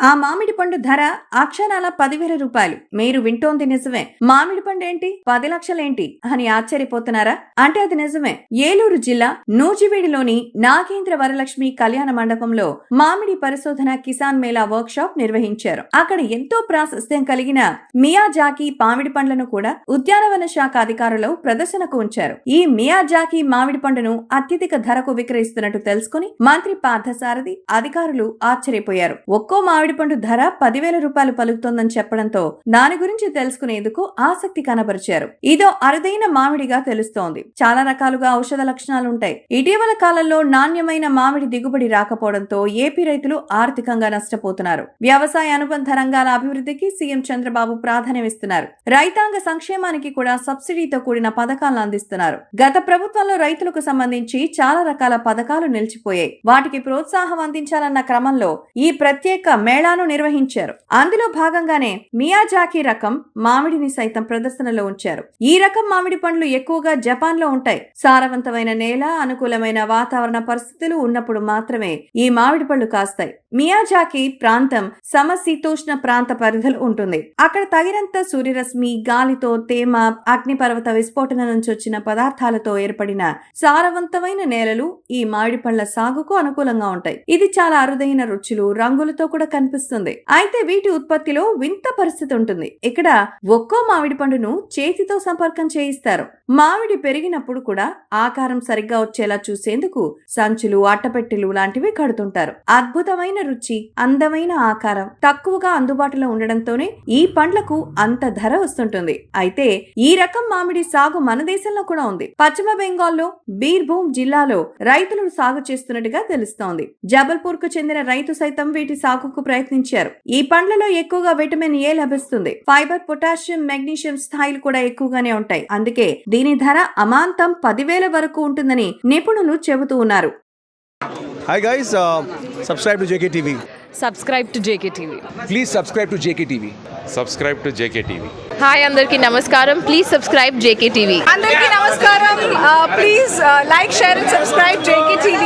ఆ మామిడి పండు ధర అక్షరాల 10,000 రూపాయలు. మీరు వింటోంది నిజమే. మామిడి పండు ఏంటి 10 లక్షలేంటి అని ఆశ్చర్యపోతున్నారా? అంటే అది నిజమే. ఏలూరు జిల్లా నూజివీడులోని నాగేంద్ర వరలక్ష్మి కళ్యాణ మండపంలో మామిడి పరిశోధన కిసాన్ మేళా వర్క్ షాప్ నిర్వహించారు. అక్కడ ఎంతో ప్రాశస్త్యం కలిగిన మియాజాకి మామిడి పండ్లను కూడా ఉద్యానవన శాఖ అధికారులు ప్రదర్శనకు ఉంచారు. ఈ మియాజాకి మామిడి పండును అత్యధిక ధరకు విక్రయిస్తున్నట్టు తెలుసుకుని మంత్రి పార్థసారథి అధికారులు ఆశ్చర్యపోయారు. ఒక్కో మామిడి పండు ధర 10,000 రూపాయలు పలుకుతోందని చెప్పడంతో దాని గురించి తెలుసుకునేందుకు ఆసక్తి కనబరిచారు. ఇదో అరుదైన మామిడిగా తెలుస్తోంది. చాలా రకాలుగా ఔషధ లక్షణాలుంటాయి. ఇటీవల కాలంలో నాణ్యమైన మామిడి దిగుబడి రాకపోవడంతో ఏపీ రైతులు ఆర్థికంగా నష్టపోతున్నారు. వ్యవసాయ అనుబంధ రంగాల అభివృద్ధికి సీఎం చంద్రబాబు ప్రాధాన్యమిస్తున్నారు. రైతాంగ సంక్షేమానికి కూడా సబ్సిడీతో కూడిన పథకాలను అందిస్తున్నారు. గత ప్రభుత్వంలో రైతులకు సంబంధించి చాలా రకాల పథకాలు నిలిచిపోయాయి. వాటికి ప్రోత్సాహం అందించాలన్న క్రమంలో ఈ ప్రత్యేక మేళాను నిర్వహించారు. అందులో భాగంగానే మియాజాకి రకం మామిడిని సైతం ప్రదర్శనలో ఉంచారు. ఈ రకం మామిడి పండ్లు ఎక్కువగా జపాన్ లో ఉంటాయి. సారవంతమైన నేల, అనుకూలమైన వాతావరణ పరిస్థితులు ఉన్నప్పుడు మాత్రమే ఈ మామిడి పళ్ళు కాస్తాయి. మియాజాకి ప్రాంతం సమశీతోష్ణ ప్రాంత పరిధిలో ఉంటుంది. అక్కడ తగినంత సూర్యరశ్మి, గాలితో తేమ, అగ్నిపర్వత విస్ఫోటన నుంచి వచ్చిన పదార్థాలతో ఏర్పడిన సారవంతమైన నేలలు ఈ మామిడి పళ్ళ సాగుకు అనుకూలంగా ఉంటాయి. ఇది చాలా అరుదైన రుచులు, రంగులతో కూడా కనిపిస్తుంది. అయితే వీటి ఉత్పత్తిలో వింత పరిస్థితి ఉంటుంది. ఇక్కడ ఒక్కో మామిడి పండును చేతితో సంపర్కం చేయిస్తారు. మామిడి పెరిగినప్పుడు కూడా ఆకారం సరిగ్గా వచ్చేలా చూసేందుకు సంచులు, అట్టపెట్టెలు లాంటివి కడుతుంటారు. అద్భుతమైన రుచి, అందమైన ఆకారం, తక్కువగా అందుబాటులో ఉండడంతోనే ఈ పండ్లకు అంత ధర వస్తుంటుంది. అయితే ఈ రకం మామిడి సాగు మన దేశంలో కూడా ఉంది. పశ్చిమ బెంగాల్లో బీర్భూమ్ జిల్లాలో రైతులు సాగు చేస్తున్నట్టుగా తెలుస్తోంది. జబల్పూర్ కు చెందిన రైతు సైతం వీటి సాగుకు ప్రయత్నించారు. ఈ పండ్లలో ఎక్కువగా విటమిన్ ఏ లభిస్తుంది. ఫైబర్, పొటాషియం, మెగ్నీషియం స్థాయిలు కూడా ఎక్కువగానే ఉంటాయి. అందుకే దీని ధర అమాంతం 10,000 వరకు ఉంటుందని నిపుణులు చెబుతూ ఉన్నారు. Hi guys, subscribe to JKTV. Subscribe to JKTV. Please subscribe to JKTV. Subscribe to JKTV. Hi అందరికీ నమస్కారం. Please subscribe JKTV. అందరికీ నమస్కారం. Please like, share and subscribe JKTV.